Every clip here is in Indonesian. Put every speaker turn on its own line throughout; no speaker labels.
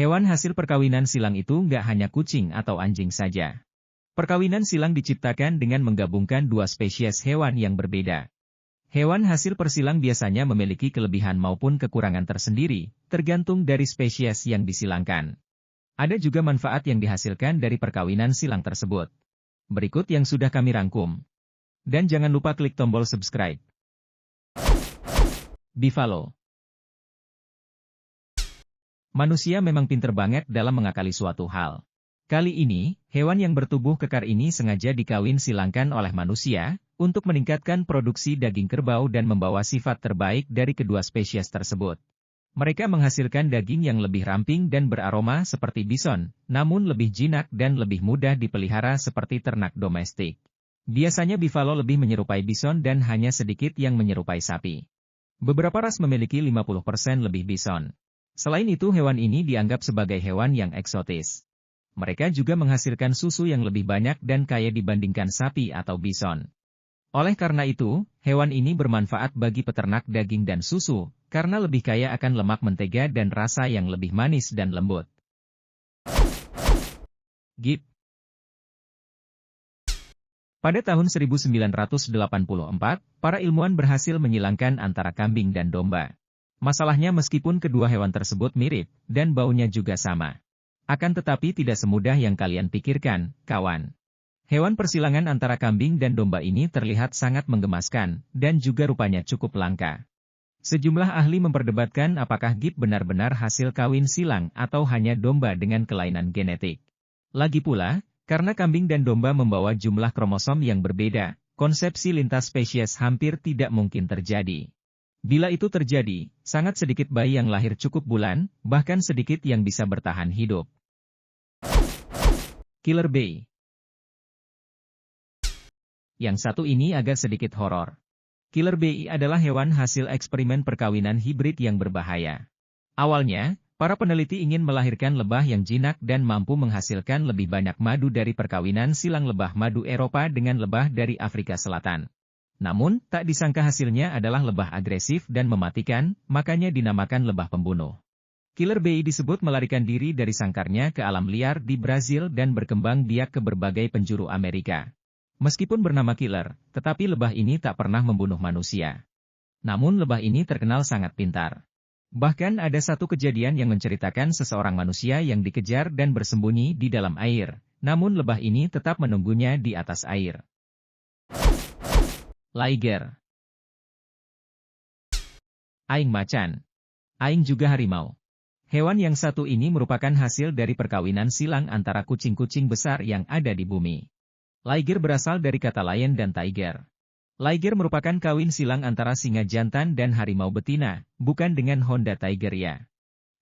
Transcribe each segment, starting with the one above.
Hewan hasil perkawinan silang itu nggak hanya kucing atau anjing saja. Perkawinan silang diciptakan dengan menggabungkan dua spesies hewan yang berbeda. Hewan hasil persilang biasanya memiliki kelebihan maupun kekurangan tersendiri, tergantung dari spesies yang disilangkan. Ada juga manfaat yang dihasilkan dari perkawinan silang tersebut. Berikut yang sudah kami rangkum. Dan jangan lupa klik tombol subscribe. Buffalo. Manusia memang pinter banget dalam mengakali suatu hal. Kali ini, hewan yang bertubuh kekar ini sengaja dikawin silangkan oleh manusia, untuk meningkatkan produksi daging kerbau dan membawa sifat terbaik dari kedua spesies tersebut. Mereka menghasilkan daging yang lebih ramping dan beraroma seperti bison, namun lebih jinak dan lebih mudah dipelihara seperti ternak domestik. Biasanya buffalo lebih menyerupai bison dan hanya sedikit yang menyerupai sapi. Beberapa ras memiliki 50% lebih bison. Selain itu hewan ini dianggap sebagai hewan yang eksotis. Mereka juga menghasilkan susu yang lebih banyak dan kaya dibandingkan sapi atau bison. Oleh karena itu, hewan ini bermanfaat bagi peternak daging dan susu, karena lebih kaya akan lemak mentega dan rasa yang lebih manis dan lembut. Gip. Pada tahun 1984, para ilmuwan berhasil menyilangkan antara kambing dan domba. Masalahnya meskipun kedua hewan tersebut mirip, dan baunya juga sama. Akan tetapi tidak semudah yang kalian pikirkan, kawan. Hewan persilangan antara kambing dan domba ini terlihat sangat menggemaskan, dan juga rupanya cukup langka. Sejumlah ahli memperdebatkan apakah gip benar-benar hasil kawin silang atau hanya domba dengan kelainan genetik. Lagi pula, karena kambing dan domba membawa jumlah kromosom yang berbeda, konsepsi lintas spesies hampir tidak mungkin terjadi. Bila itu terjadi, sangat sedikit bayi yang lahir cukup bulan, bahkan sedikit yang bisa bertahan hidup. Killer Bee. Yang satu ini agak sedikit horor. Killer bee adalah hewan hasil eksperimen perkawinan hibrid yang berbahaya. Awalnya, para peneliti ingin melahirkan lebah yang jinak dan mampu menghasilkan lebih banyak madu dari perkawinan silang lebah madu Eropa dengan lebah dari Afrika Selatan. Namun, tak disangka hasilnya adalah lebah agresif dan mematikan, makanya dinamakan lebah pembunuh. Killer bee disebut melarikan diri dari sangkarnya ke alam liar di Brazil dan berkembang biak ke berbagai penjuru Amerika. Meskipun bernama killer, tetapi lebah ini tak pernah membunuh manusia. Namun lebah ini terkenal sangat pintar. Bahkan ada satu kejadian yang menceritakan seseorang manusia yang dikejar dan bersembunyi di dalam air, namun lebah ini tetap menunggunya di atas air. Liger. Aing macan. Aing juga harimau. Hewan yang satu ini merupakan hasil dari perkawinan silang antara kucing-kucing besar yang ada di bumi. Liger berasal dari kata lion dan tiger. Liger merupakan kawin silang antara singa jantan dan harimau betina, bukan dengan Honda Tiger ya.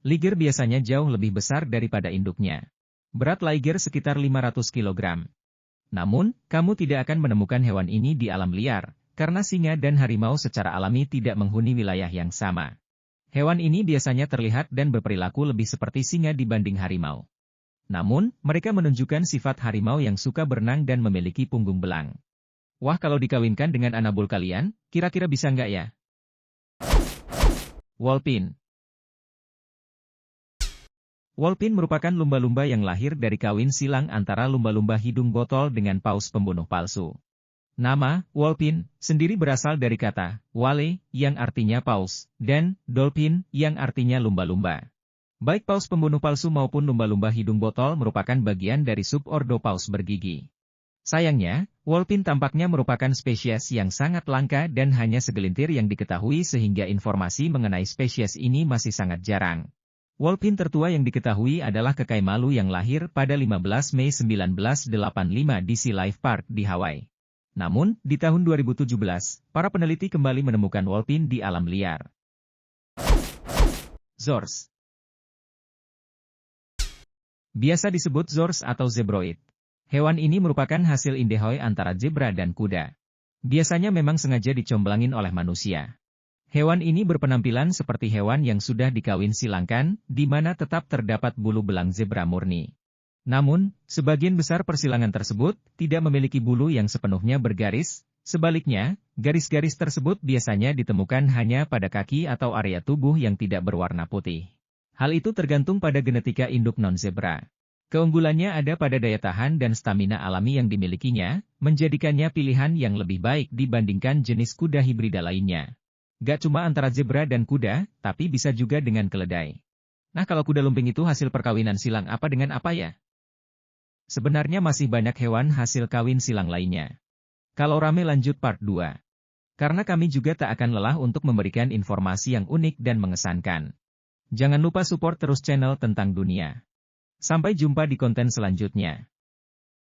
Liger biasanya jauh lebih besar daripada induknya. Berat liger sekitar 500 kg. Namun, kamu tidak akan menemukan hewan ini di alam liar, karena singa dan harimau secara alami tidak menghuni wilayah yang sama. Hewan ini biasanya terlihat dan berperilaku lebih seperti singa dibanding harimau. Namun, mereka menunjukkan sifat harimau yang suka berenang dan memiliki punggung belang. Wah, kalau dikawinkan dengan anabul kalian, kira-kira bisa nggak ya? Wolpin. Wolpin merupakan lumba-lumba yang lahir dari kawin silang antara lumba-lumba hidung botol dengan paus pembunuh palsu. Nama, Wolpin, sendiri berasal dari kata, wale, yang artinya paus, dan, dolphin, yang artinya lumba-lumba. Baik paus pembunuh palsu maupun lumba-lumba hidung botol merupakan bagian dari subordo paus bergigi. Sayangnya, Wolpin tampaknya merupakan spesies yang sangat langka dan hanya segelintir yang diketahui sehingga informasi mengenai spesies ini masih sangat jarang. Wolpin tertua yang diketahui adalah kekai malu yang lahir pada 15 Mei 1985 di Sea Life Park di Hawaii. Namun, di tahun 2017, para peneliti kembali menemukan Wolpin di alam liar. Zors. Biasa disebut zors atau zebroid. Hewan ini merupakan hasil indehoi antara zebra dan kuda. Biasanya memang sengaja dicomblangin oleh manusia. Hewan ini berpenampilan seperti hewan yang sudah dikawin silangkan, di mana tetap terdapat bulu belang zebra murni. Namun, sebagian besar persilangan tersebut tidak memiliki bulu yang sepenuhnya bergaris. Sebaliknya, garis-garis tersebut biasanya ditemukan hanya pada kaki atau area tubuh yang tidak berwarna putih. Hal itu tergantung pada genetika induk non-zebra. Keunggulannya ada pada daya tahan dan stamina alami yang dimilikinya, menjadikannya pilihan yang lebih baik dibandingkan jenis kuda hibrida lainnya. Gak cuma antara zebra dan kuda, tapi bisa juga dengan keledai. Nah, kalau kuda lumping itu hasil perkawinan silang apa dengan apa ya? Sebenarnya masih banyak hewan hasil kawin silang lainnya. Kalau rame lanjut part 2. Karena kami juga tak akan lelah untuk memberikan informasi yang unik dan mengesankan. Jangan lupa support terus channel tentang dunia. Sampai jumpa di konten selanjutnya.